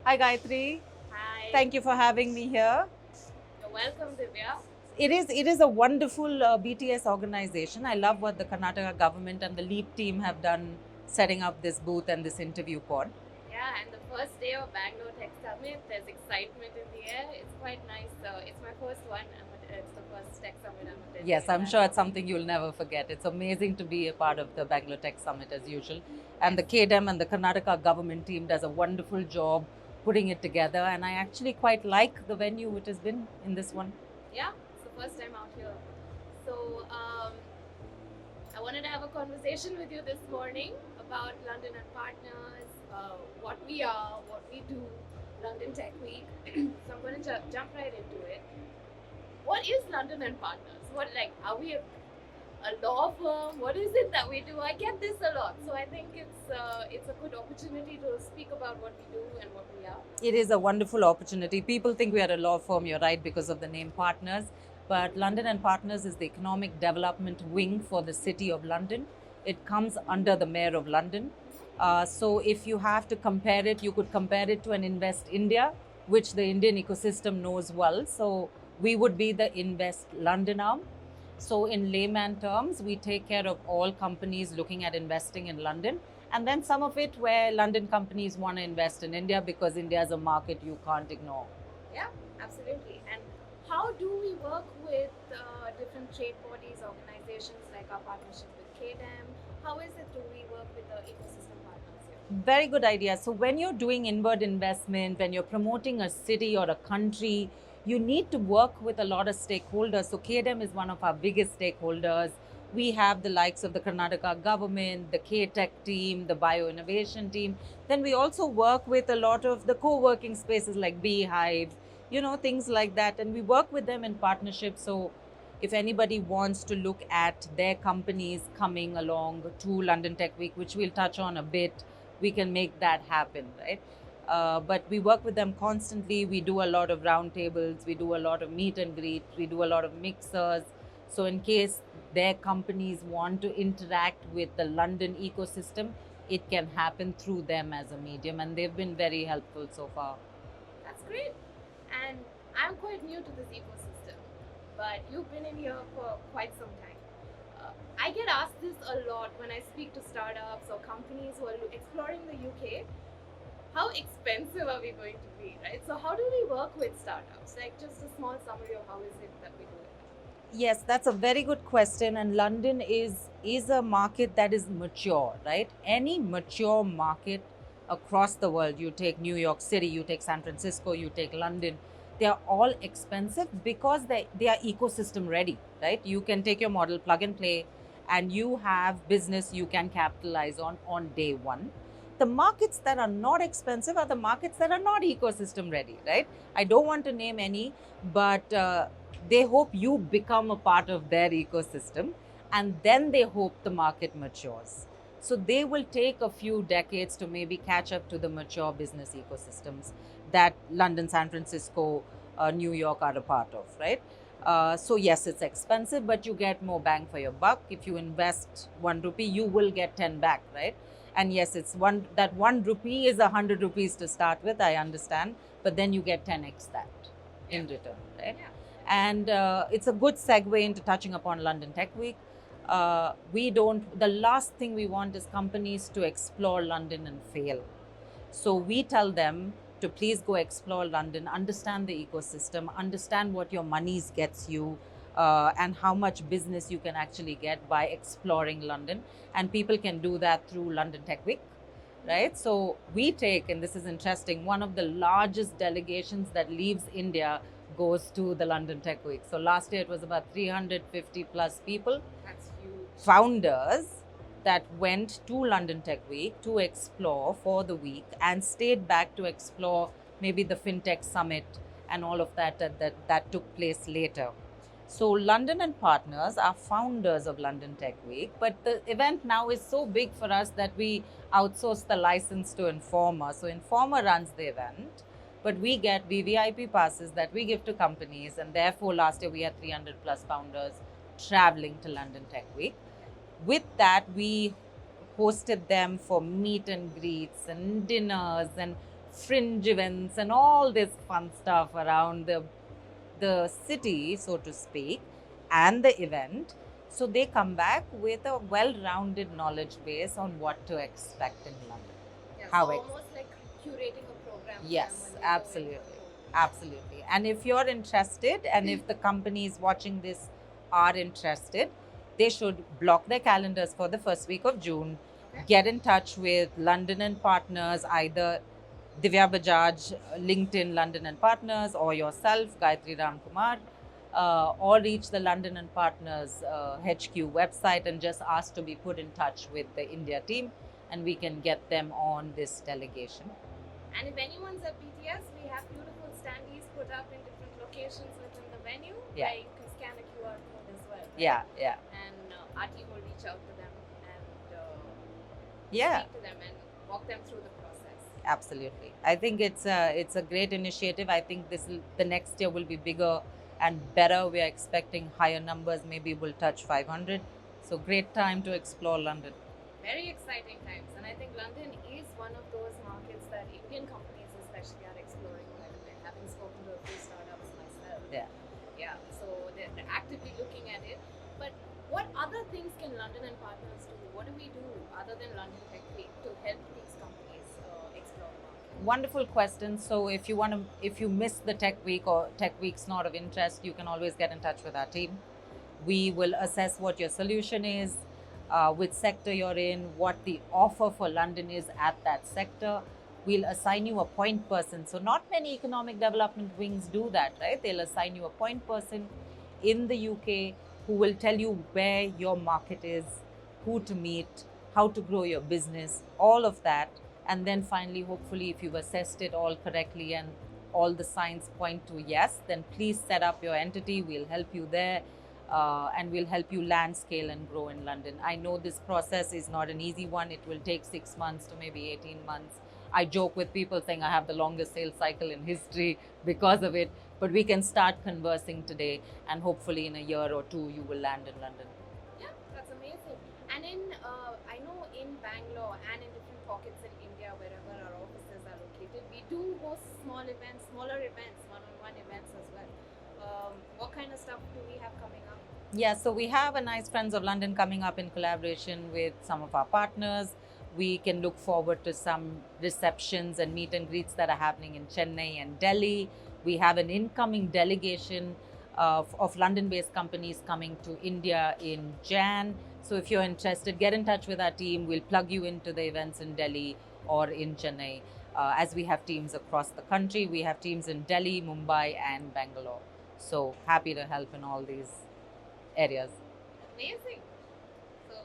Hi Gayatri, Hi. thank you for having me here. You're welcome, Divya. It is a wonderful BTS organization. I love what the Karnataka government and the LEAP team have done setting up this booth and this interview pod. Yeah, and the first day of Bangalore Tech Summit, there's excitement in the air. It's quite nice. It's my first one. It's the first Tech Summit I'm attending. Yes, in I'm sure it's Bangalore. something you'll never forget. It's amazing to be a part of the Bangalore Tech Summit as usual. And the Yes. KDEM and the Karnataka government team does a wonderful job putting it together. And I actually quite like the venue it has been in this one. Yeah, it's the first time out here. So, I wanted to have a conversation with you this morning about London and Partners, what we are, what we do, London Tech Week. So, I'm going to jump right into it. What is London and Partners? Are we a law firm? What is it that we do? I get this a lot, so I think it's a good opportunity to speak about what we do and what we are. It is a wonderful opportunity. People think we are a law firm, you're right, because of the name Partners. But London and Partners is the economic development wing for the City of London. It comes under the Mayor of London. So if you have to compare it, you could compare it to an Invest India, which the Indian ecosystem knows well. So we would be the Invest London arm. So in layman terms, we take care of all companies looking at investing in London. And then some of it where London companies want to invest in India because India is a market you can't ignore. Yeah, absolutely. And how do we work with different trade bodies, organizations like our partnership with KDEM? How is it do we work with the ecosystem partners here? Very good idea. So when you're doing inward investment, when you're promoting a city or a country, you need to work with a lot of stakeholders. So KDEM is one of our biggest stakeholders. We have the likes of the Karnataka government, the K-Tech team, the bio-innovation team. Then we also work with a lot of the co-working spaces like Beehive, things like that. And we work with them in partnership. So if anybody wants to look at their companies coming along to London Tech Week, which we'll touch on a bit, we can make that happen, right? But we work with them constantly. We do a lot of roundtables, we do a lot of meet and greet, we do a lot of mixers. So, in case their companies want to interact with the London ecosystem, it can happen through them as a medium, and they've been very helpful so far. That's great. And I'm quite new to this ecosystem, but you've been in here for quite some time. I get asked this a lot when I speak to startups or companies who are exploring the UK. How expensive are we going to be, right? So, how do we work with startups? Like, just a small summary of how is it that we do it? Yes, that's a very good question. And London is a market that is mature, right? Any mature market across the world, you take New York City, you take San Francisco, you take London, they are all expensive because they are ecosystem ready, right? You can take your model, plug and play, and you have business you can capitalize on day one. The markets that are not expensive are the markets that are not ecosystem ready, right? I don't want to name any, but they hope you become a part of their ecosystem, and then they hope the market matures. So they will take a few decades to maybe catch up to the mature business ecosystems that London, San Francisco, New York are a part of, right? So yes, it's expensive, but you get more bang for your buck. If you invest 1 rupee, you will get 10 back, right? And yes, it's 1 rupee is 100 rupees to start with. I understand, but then you get 10x that in return, right? Yeah. And it's a good segue into touching upon London Tech Week. The last thing we want is companies to explore London and fail. So we tell them to please go explore London, understand the ecosystem, understand what your monies gets you, and how much business you can actually get by exploring London. And people can do that through London Tech Week, right? So we take, and this is interesting, one of the largest delegations that leaves India goes to the London Tech Week. So last year it was about 350 plus people, That's huge. founders that went to London Tech Week to explore for the week and stayed back to explore maybe the FinTech Summit and all of that took place later. So London and Partners are founders of London Tech Week, but the event now is so big for us that we outsource the license to Informer. So Informer runs the event, but we get VVIP passes that we give to companies, and therefore last year we had 300 plus founders traveling to London Tech Week. With that, we hosted them for meet and greets and dinners and fringe events and all this fun stuff around the city, so to speak, and the event. So they come back with a well-rounded knowledge base on what to expect in London. Yeah, How so ex- almost like curating a program for Yes, them when they go in for absolutely. the program. Absolutely. And if you're interested, and if the companies watching this are interested, they should block their calendars for the first week of June. Okay. Get in touch with London and Partners, either Divya Bajaj, LinkedIn London and Partners, or yourself, Gayathri Ramkumar, or reach the London and Partners HQ website and just ask to be put in touch with the India team, and we can get them on this delegation. And if anyone's at BTS, we have beautiful standees put up in different locations within the venue Yeah. where you can scan a QR code as well. Right? Yeah, yeah. And our team will reach out to them and Yeah. speak to them and walk them through the process. Absolutely. I think it's a great initiative. I think the next year will be bigger and better. We are expecting higher numbers. Maybe we'll touch 500. So great time to explore London. Very exciting times, and I think London is one of those markets that Indian companies especially are exploring quite a bit. Having spoken to a few startups myself. Yeah. Yeah. So they're actively looking at it. But what other things can London and Partners do? What do we do other than London Tech Week to help these companies explore the market? Wonderful question. So if you miss the tech week or tech week's not of interest, you can always get in touch with our team. We will assess what your solution is, which sector you're in, what the offer for London is at that sector. We'll assign you a point person. So not many economic development wings do that, right? They'll assign you a point person in the UK who will tell you where your market is, who to meet, how to grow your business, all of that. And then finally, hopefully, if you've assessed it all correctly and all the signs point to yes, then please set up your entity. We'll help you there. And we'll help you land, scale, and grow in London. I know this process is not an easy one. It will take 6 months to maybe 18 months. I joke with people saying I have the longest sales cycle in history because of it. But we can start conversing today, and hopefully in a year or two, you will land in London. Yeah, that's amazing. And I know in Bangalore and in different pockets in India, wherever our offices are located, we do host small events, smaller events, one-on-one events as well. What kind of stuff do we have coming up? Yeah, so we have a nice Friends of London coming up in collaboration with some of our partners. We can look forward to some receptions and meet and greets that are happening in Chennai and Delhi. We have an incoming delegation of London-based companies coming to India in Jan. So if you're interested, get in touch with our team. We'll plug you into the events in Delhi or in Chennai. As we have teams across the country, we have teams in Delhi, Mumbai, and Bangalore. So happy to help in all these areas. Amazing. So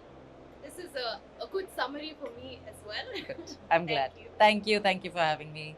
this is a good summary for me as well. Good. I'm glad. Thank you. Thank you. Thank you for having me.